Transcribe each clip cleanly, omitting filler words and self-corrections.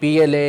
PLA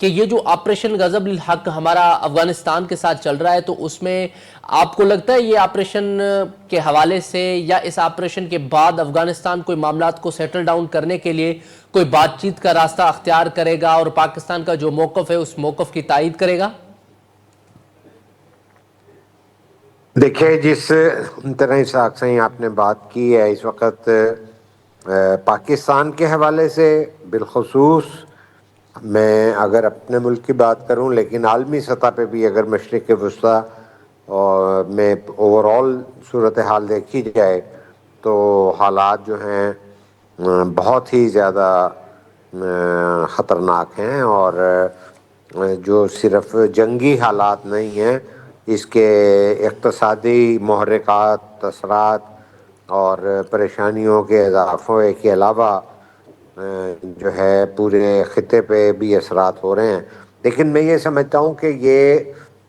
کہ یہ جو آپریشن غضب الحق ہمارا افغانستان کے ساتھ چل رہا ہے، تو اس میں آپ کو لگتا ہے یہ آپریشن کے حوالے سے یا اس آپریشن کے بعد افغانستان کوئی معاملات کو سیٹل ڈاؤن کرنے کے لیے کوئی بات چیت کا راستہ اختیار کرے گا اور پاکستان کا جو موقف ہے اس موقف کی تائید کرے گا؟ دیکھیں، جس طرح اسحاق صاحب آپ نے بات کی ہے اس وقت پاکستان کے حوالے سے بالخصوص، میں اگر اپنے ملک کی بات کروں، لیکن عالمی سطح پہ بھی اگر مشرق وسطیٰ میں اوور آل صورتحال دیکھی جائے تو حالات جو ہیں بہت ہی زیادہ خطرناک ہیں، اور جو صرف جنگی حالات نہیں ہیں، اس کے اقتصادی محرکات، اثرات اور پریشانیوں کے اضافے کے علاوہ جو ہے پورے خطے پہ بھی اثرات ہو رہے ہیں۔ لیکن میں یہ سمجھتا ہوں کہ یہ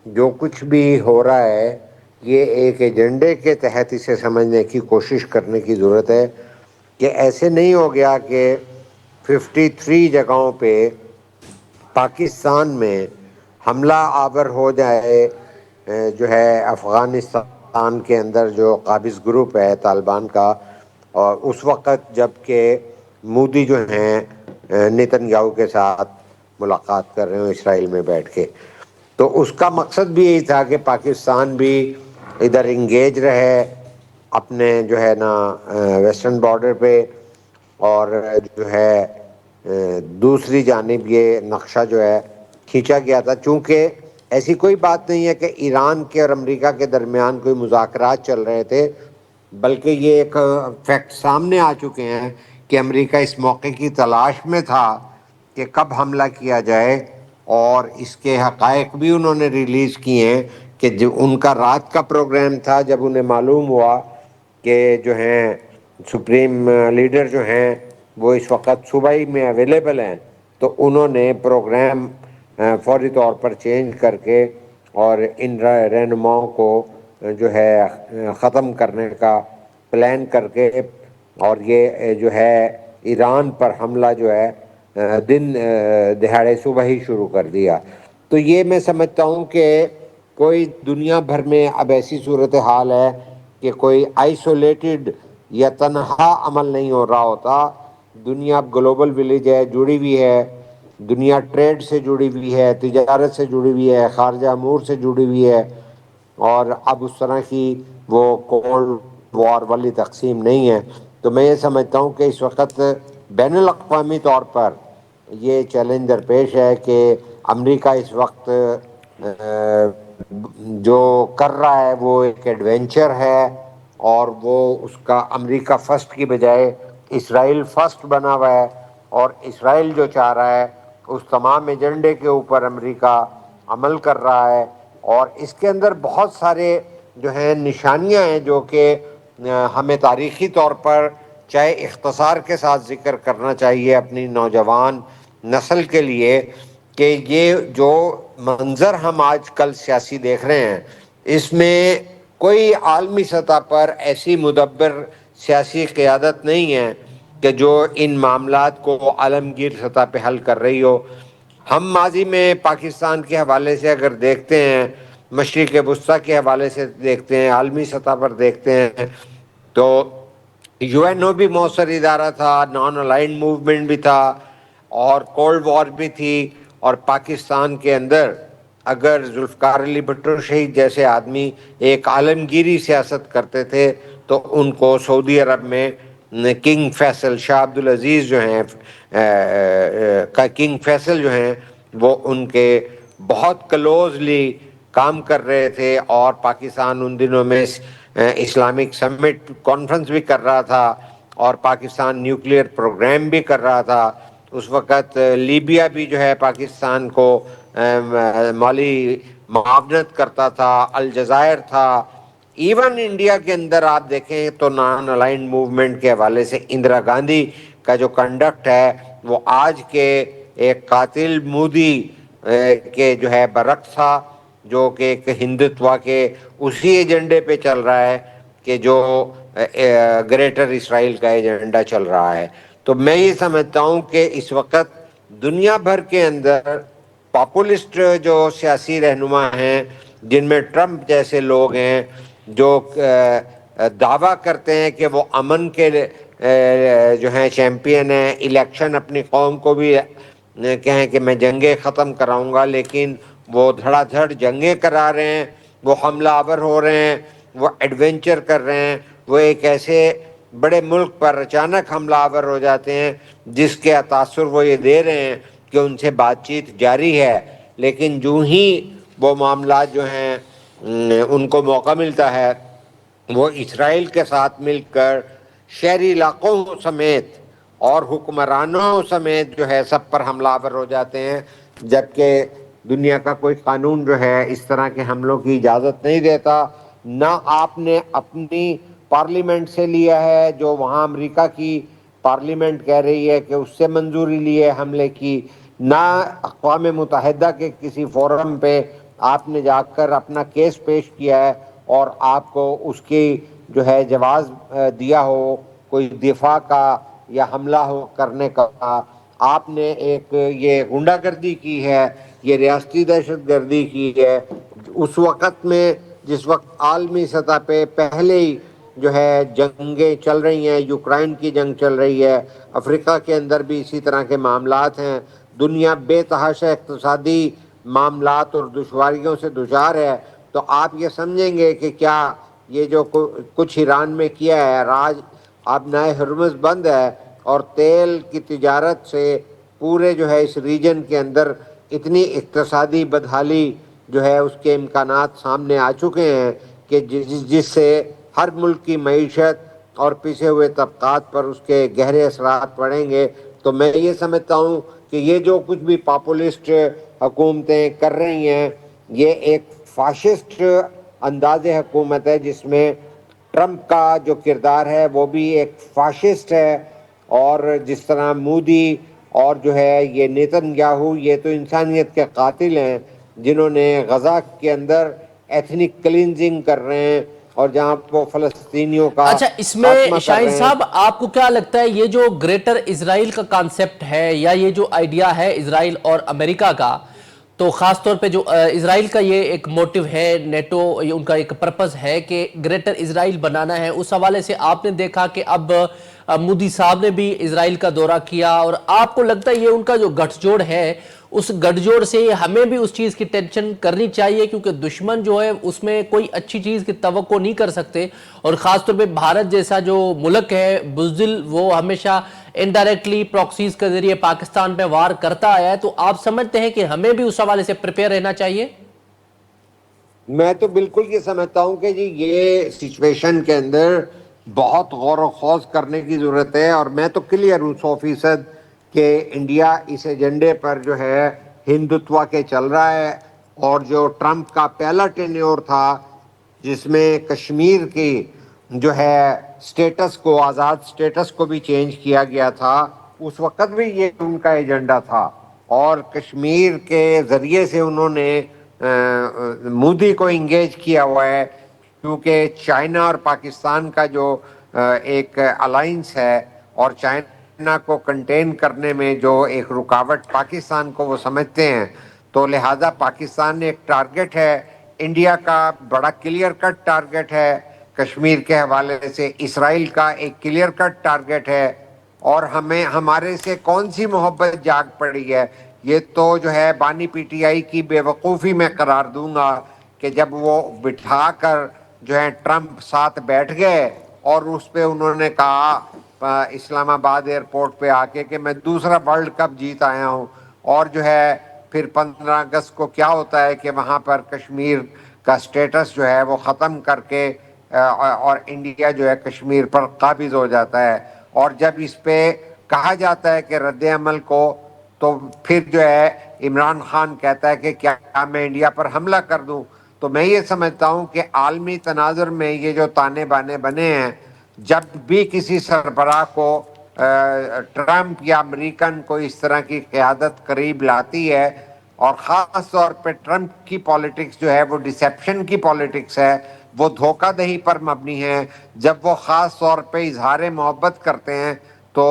جو کچھ بھی ہو رہا ہے، یہ ایک ایجنڈے کے تحت اسے سمجھنے کی کوشش کرنے کی ضرورت ہے، کہ ایسے نہیں ہو گیا کہ 53 جگہوں پہ پاکستان میں حملہ آور ہو جائے، جو ہے افغانستان کے اندر جو قابض گروپ ہے طالبان کا، اور اس وقت جب کہ مودی جو ہیں نیتن یاہو کے ساتھ ملاقات کر رہے ہوں اسرائیل میں بیٹھ کے، تو اس کا مقصد بھی یہی تھا کہ پاکستان بھی ادھر انگیج رہے اپنے جو ہے نا ویسٹرن بارڈر پہ، اور جو ہے دوسری جانب یہ نقشہ جو ہے کھینچا گیا تھا، چونکہ ایسی کوئی بات نہیں ہے کہ ایران کے اور امریکہ کے درمیان کوئی مذاکرات چل رہے تھے، بلکہ یہ ایک فیکٹ سامنے آ چکے ہیں کہ امریکہ اس موقع کی تلاش میں تھا کہ کب حملہ کیا جائے، اور اس کے حقائق بھی انہوں نے ریلیز کیے ہیں کہ جو ان کا رات کا پروگرام تھا، جب انہیں معلوم ہوا کہ جو ہیں سپریم لیڈر جو ہیں وہ اس وقت صبح ہی میں اویلیبل ہیں، تو انہوں نے پروگرام فوری طور پر چینج کر کے اور ان رہنماؤں کو جو ہے ختم کرنے کا پلان کر کے، اور یہ جو ہے ایران پر حملہ جو ہے دن دہاڑے صبح ہی شروع کر دیا۔ تو یہ میں سمجھتا ہوں کہ کوئی دنیا بھر میں اب ایسی صورتحال ہے کہ کوئی آئسولیٹڈ یا تنہا عمل نہیں ہو رہا ہوتا، دنیا اب گلوبل ولیج ہے، جڑی ہوئی ہے، دنیا ٹریڈ سے جڑی ہوئی ہے، تجارت سے جڑی ہوئی ہے، خارجہ امور سے جڑی ہوئی ہے، اور اب اس طرح کی وہ کولڈ وار والی تقسیم نہیں ہے۔ تو میں یہ سمجھتا ہوں کہ اس وقت بین الاقوامی طور پر یہ چیلنج درپیش ہے کہ امریکہ اس وقت جو کر رہا ہے وہ ایک ایڈونچر ہے، اور وہ اس کا امریکہ فرسٹ کی بجائے اسرائیل فرسٹ بنا ہوا ہے، اور اسرائیل جو چاہ رہا ہے اس تمام ایجنڈے کے اوپر امریکہ عمل کر رہا ہے، اور اس کے اندر بہت سارے جو ہیں نشانیاں ہیں جو کہ ہمیں تاریخی طور پر چاہے اختصار کے ساتھ ذکر کرنا چاہیے اپنی نوجوان نسل کے لیے، کہ یہ جو منظر ہم آج کل سیاسی دیکھ رہے ہیں، اس میں کوئی عالمی سطح پر ایسی مدبر سیاسی قیادت نہیں ہے کہ جو ان معاملات کو عالمگیر سطح پہ حل کر رہی ہو۔ ہم ماضی میں پاکستان کے حوالے سے اگر دیکھتے ہیں، مشرق وسطیٰ کے حوالے سے دیکھتے ہیں، عالمی سطح پر دیکھتے ہیں، تو یو این او بھی مؤثر ادارہ تھا، نان الائنڈ موومنٹ بھی تھا، اور کولڈ وار بھی تھی، اور پاکستان کے اندر اگر ذوالفقار علی بھٹو شہید جیسے آدمی ایک عالمگیری سیاست کرتے تھے تو ان کو سعودی عرب میں کنگ فیصل، شاہ عبدالعزیز جو ہیں کنگ فیصل جو ہیں، وہ ان کے بہت کلوزلی کام کر رہے تھے، اور پاکستان ان دنوں میں اسلامک سمٹ کانفرنس بھی کر رہا تھا، اور پاکستان نیوکلیئر پروگرام بھی کر رہا تھا۔ اس وقت لیبیا بھی جو ہے پاکستان کو مالی معاونت کرتا تھا، الجزائر تھا، ایون انڈیا کے اندر آپ دیکھیں تو نان الائنڈ موومنٹ کے حوالے سے اندرا گاندھی کا جو کنڈکٹ ہے وہ آج کے ایک قاتل مودی کے جو ہے برعکس تھا، جو کہ ایک ہندوتوا کے اسی ایجنڈے پہ چل رہا ہے کہ جو گریٹر اسرائیل کا ایجنڈا چل رہا ہے۔ تو میں یہ سمجھتا ہوں کہ اس وقت دنیا بھر کے اندر پاپولسٹ جو سیاسی رہنما ہیں جن میں ٹرمپ جیسے لوگ ہیں جو دعویٰ کرتے ہیں کہ وہ امن کے جو ہیں چیمپئن ہیں، الیکشن اپنی قوم کو بھی کہیں کہ میں جنگیں ختم کراؤں گا، لیکن وہ دھڑا دھڑ جنگیں کرا رہے ہیں، وہ حملہ آور ہو رہے ہیں، وہ ایڈونچر کر رہے ہیں، وہ ایک ایسے بڑے ملک پر اچانک حملہ آور ہو جاتے ہیں جس کے تاثر وہ یہ دے رہے ہیں کہ ان سے بات چیت جاری ہے، لیکن جو ہی وہ معاملات جو ہیں ان کو موقع ملتا ہے وہ اسرائیل کے ساتھ مل کر شہری علاقوں سمیت اور حکمرانوں سمیت جو ہے سب پر حملہ آور ہو جاتے ہیں، جبکہ دنیا کا کوئی قانون جو ہے اس طرح کے حملوں کی اجازت نہیں دیتا۔ نہ آپ نے اپنی پارلیمنٹ سے لیا ہے، جو وہاں امریکہ کی پارلیمنٹ کہہ رہی ہے کہ اس سے منظوری لی ہے حملے کی، نہ اقوام متحدہ کے کسی فورم پہ آپ نے جا کر اپنا کیس پیش کیا ہے اور آپ کو اس کی جو ہے جواز دیا ہو کوئی دفاع کا یا حملہ ہو کرنے کا۔ آپ نے ایک یہ غنڈہ گردی کی ہے، یہ ریاستی دہشت گردی کی ہے اس وقت میں جس وقت عالمی سطح پہ پہلے ہی جو ہے جنگیں چل رہی ہیں، یوکرائن کی جنگ چل رہی ہے، افریقہ کے اندر بھی اسی طرح کے معاملات ہیں، دنیا بے تحاشا اقتصادی معاملات اور دشواریوں سے دوچار ہے، تو آپ یہ سمجھیں گے کہ کیا یہ جو کچھ ایران میں کیا ہے راج اب نئے ہرمز بند ہے اور تیل کی تجارت سے پورے جو ہے اس ریجن کے اندر اتنی اقتصادی بدحالی جو ہے اس کے امکانات سامنے آ چکے ہیں کہ جس سے ہر ملک کی معیشت اور پیچھے ہوئے طبقات پر اس کے گہرے اثرات پڑیں گے۔ تو میں یہ سمجھتا ہوں کہ یہ جو کچھ بھی پاپولسٹ حکومتیں کر رہی ہیں یہ ایک فاشسٹ انداز حکومت ہے جس میں ٹرمپ کا جو کردار ہے وہ بھی ایک فاشسٹ ہے، اور جس طرح مودی اور جو ہے یہ نیتن یاہو یہ تو انسانیت کے قاتل ہیں جنہوں نے غزہ کے اندر ایتھنک کلینزنگ کر رہے ہیں اور جہاں وہ فلسطینیوں کا اچھا، اس خاتمہ میں کر شاہین رہے ہیں۔ صاحب آپ کو کیا لگتا ہے یہ جو گریٹر اسرائیل کا کانسیپٹ ہے یا یہ جو آئیڈیا ہے اسرائیل اور امریکہ کا، تو خاص طور پہ جو اسرائیل کا یہ ایک موٹیو ہے، نیٹو ان کا ایک پرپس ہے کہ گریٹر اسرائیل بنانا ہے، اس حوالے سے آپ نے دیکھا کہ اب مودی صاحب نے بھی اسرائیل کا دورہ کیا، اور آپ کو لگتا ہے یہ ان کا جو گٹھ جوڑ ہے اس گٹھ جوڑ سے ہمیں بھی اس چیز کی ٹینشن کرنی چاہیے، کیونکہ دشمن جو ہے اس میں کوئی اچھی چیز کی توقع نہیں کر سکتے، اور خاص طور پہ بھارت جیسا جو ملک ہے بزدل وہ ہمیشہ انڈائریکٹلی پراکسیز کے ذریعے پاکستان پہ وار کرتا آیا ہے، تو آپ سمجھتے ہیں کہ ہمیں بھی اس حوالے سے پریپیئر رہنا چاہیے؟ میں تو بالکل یہ سمجھتا ہوں کہ جی یہ سچویشن کے اندر بہت غور و خوض کرنے کی ضرورت ہے، اور میں تو کلیئر ہوں 100% کہ انڈیا اس ایجنڈے پر جو ہے ہندوتوا کے چل رہا ہے، اور جو ٹرمپ کا پہلا ٹینیور تھا جس میں کشمیر کی جو ہے سٹیٹس کو آزاد سٹیٹس کو بھی چینج کیا گیا تھا، اس وقت بھی یہ ان کا ایجنڈا تھا، اور کشمیر کے ذریعے سے انہوں نے مودی کو انگیج کیا ہوا ہے، کیونکہ چائنا اور پاکستان کا جو ایک الائنس ہے اور چائنا کو کنٹین کرنے میں جو ایک رکاوٹ پاکستان کو وہ سمجھتے ہیں، تو لہٰذا پاکستان ایک ٹارگٹ ہے، انڈیا کا بڑا کلیئر کٹ ٹارگٹ ہے کشمیر کے حوالے سے، اسرائیل کا ایک کلیئر کٹ ٹارگٹ ہے، اور ہمیں ہمارے سے کون سی محبت جاگ پڑی ہے؟ یہ تو جو ہے بانی پی ٹی آئی کی بے وقوفی میں قرار دوں گا کہ جب وہ بٹھا کر جو ہے ٹرمپ ساتھ بیٹھ گئے اور اس پہ انہوں نے کہا اسلام آباد ایئرپورٹ پہ آ کے کہ میں دوسرا ورلڈ کپ جیت آیا ہوں، اور جو ہے پھر 15 اگست کو کیا ہوتا ہے کہ وہاں پر کشمیر کا سٹیٹس جو ہے وہ ختم کر کے اور انڈیا جو ہے کشمیر پر قابض ہو جاتا ہے، اور جب اس پہ کہا جاتا ہے کہ رد عمل کو، تو پھر جو ہے عمران خان کہتا ہے کہ کیا میں انڈیا پر حملہ کر دوں۔ تو میں یہ سمجھتا ہوں کہ عالمی تناظر میں یہ جو تانے بانے بنے ہیں، جب بھی کسی سربراہ کو ٹرمپ یا امریکن کو اس طرح کی قیادت قریب لاتی ہے، اور خاص طور پہ ٹرمپ کی پالیٹکس جو ہے وہ ڈسیپشن کی پالیٹکس ہے، وہ دھوکہ دہی پر مبنی ہے، جب وہ خاص طور پہ اظہار محبت کرتے ہیں تو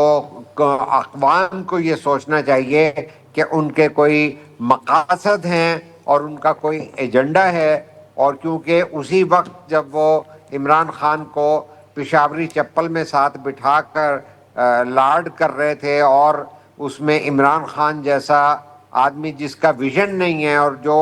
اقوام کو یہ سوچنا چاہیے کہ ان کے کوئی مقاصد ہیں اور ان کا کوئی ایجنڈا ہے، اور کیونکہ اسی وقت جب وہ عمران خان کو پشاوری چپل میں ساتھ بٹھا کر لارڈ کر رہے تھے، اور اس میں عمران خان جیسا آدمی جس کا ویژن نہیں ہے اور جو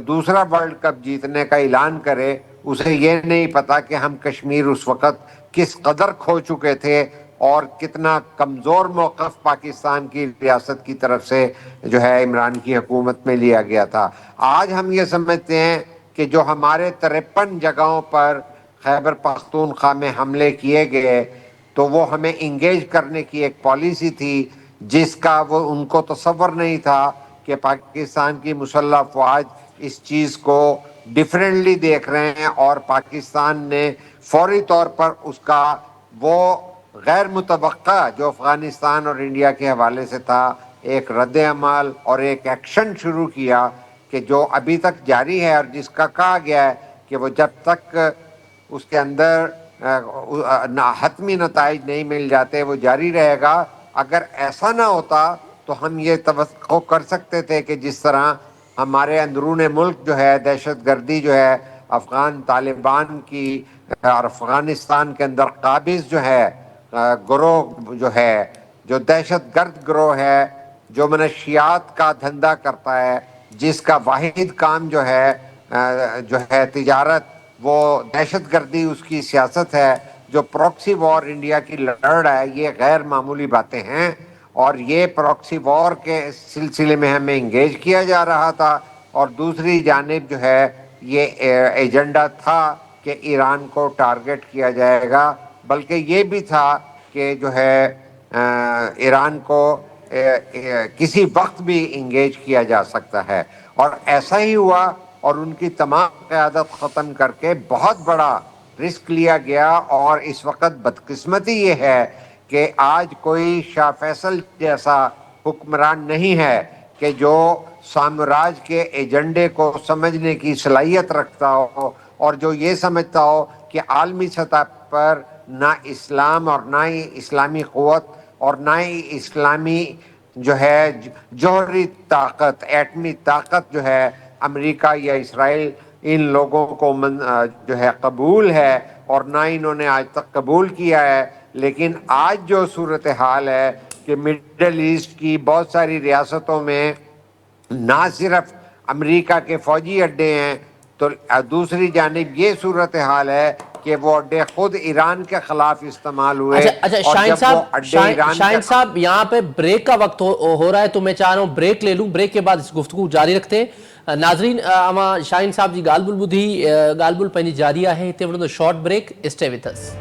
دوسرا ورلڈ کپ جیتنے کا اعلان کرے، اسے یہ نہیں پتا کہ ہم کشمیر اس وقت کس قدر کھو چکے تھے اور کتنا کمزور موقف پاکستان کی ریاست کی طرف سے جو ہے عمران کی حکومت میں لیا گیا تھا۔ آج ہم یہ سمجھتے ہیں کہ جو ہمارے 53 جگہوں پر خیبر پختونخوا میں حملے کیے گئے تو وہ ہمیں انگیج کرنے کی ایک پالیسی تھی، جس کا وہ ان کو تصور نہیں تھا کہ پاکستان کی مسلح افواج اس چیز کو ڈیفرنٹلی دیکھ رہے ہیں، اور پاکستان نے فوری طور پر اس کا وہ غیر متوقع جو افغانستان اور انڈیا کے حوالے سے تھا ایک رد عمل اور ایک ایکشن شروع کیا کہ جو ابھی تک جاری ہے، اور جس کا کہا گیا ہے کہ وہ جب تک اس کے اندر حتمی نتائج نہیں مل جاتے وہ جاری رہے گا۔ اگر ایسا نہ ہوتا تو ہم یہ توقع کر سکتے تھے کہ جس طرح ہمارے اندرون ملک جو ہے دہشت گردی جو ہے افغان طالبان کی اور افغانستان کے اندر قابض جو ہے گروہ جو ہے، جو دہشت گرد گروہ ہے، جو منشیات کا دھندا کرتا ہے، جس کا واحد کام جو ہے تجارت، وہ دہشت گردی اس کی سیاست ہے، جو پروکسی وار انڈیا کی لڑ رہا ہے، یہ غیر معمولی باتیں ہیں، اور یہ پروکسی وار کے سلسلے میں ہمیں انگیج کیا جا رہا تھا، اور دوسری جانب جو ہے یہ ایجنڈا تھا کہ ایران کو ٹارگٹ کیا جائے گا، بلکہ یہ بھی تھا کہ جو ہے ایران کو کسی وقت بھی انگیج کیا جا سکتا ہے، اور ایسا ہی ہوا، اور ان کی تمام قیادت ختم کر کے بہت بڑا رسک لیا گیا۔ اور اس وقت بدقسمتی یہ ہے کہ آج کوئی شاہ فیصل جیسا حکمران نہیں ہے کہ جو سامراج کے ایجنڈے کو سمجھنے کی صلاحیت رکھتا ہو، اور جو یہ سمجھتا ہو کہ عالمی سطح پر نہ اسلام اور نہ ہی اسلامی قوت اور نہ ہی اسلامی جو ہے جوہری طاقت، ایٹمی طاقت جو ہے امریکہ یا اسرائیل ان لوگوں کو جو ہے قبول ہے، اور نہ انہوں نے آج تک قبول کیا ہے۔ لیکن آج جو صورتحال ہے کہ مڈل ایسٹ کی بہت ساری ریاستوں میں نہ صرف امریکہ کے فوجی اڈے ہیں، تو دوسری جانب یہ صورتحال ہے کہ وہ اڈے خود ایران کے خلاف استعمال ہوئے۔ اچھا اور شاہین جب وہ اڈے ایران شاہین صاحب یہاں پہ بریک کا وقت ہو رہا ہے، تو میں چاہ رہا ہوں بریک لے لوں، بریک کے بعد اس گفتگو جاری رکھتے ہیں۔ ناظرین اما شاہین صاحب جی گالبل بدھی گالبل پنجی جاری ہے، تے ونو short break, stay with us.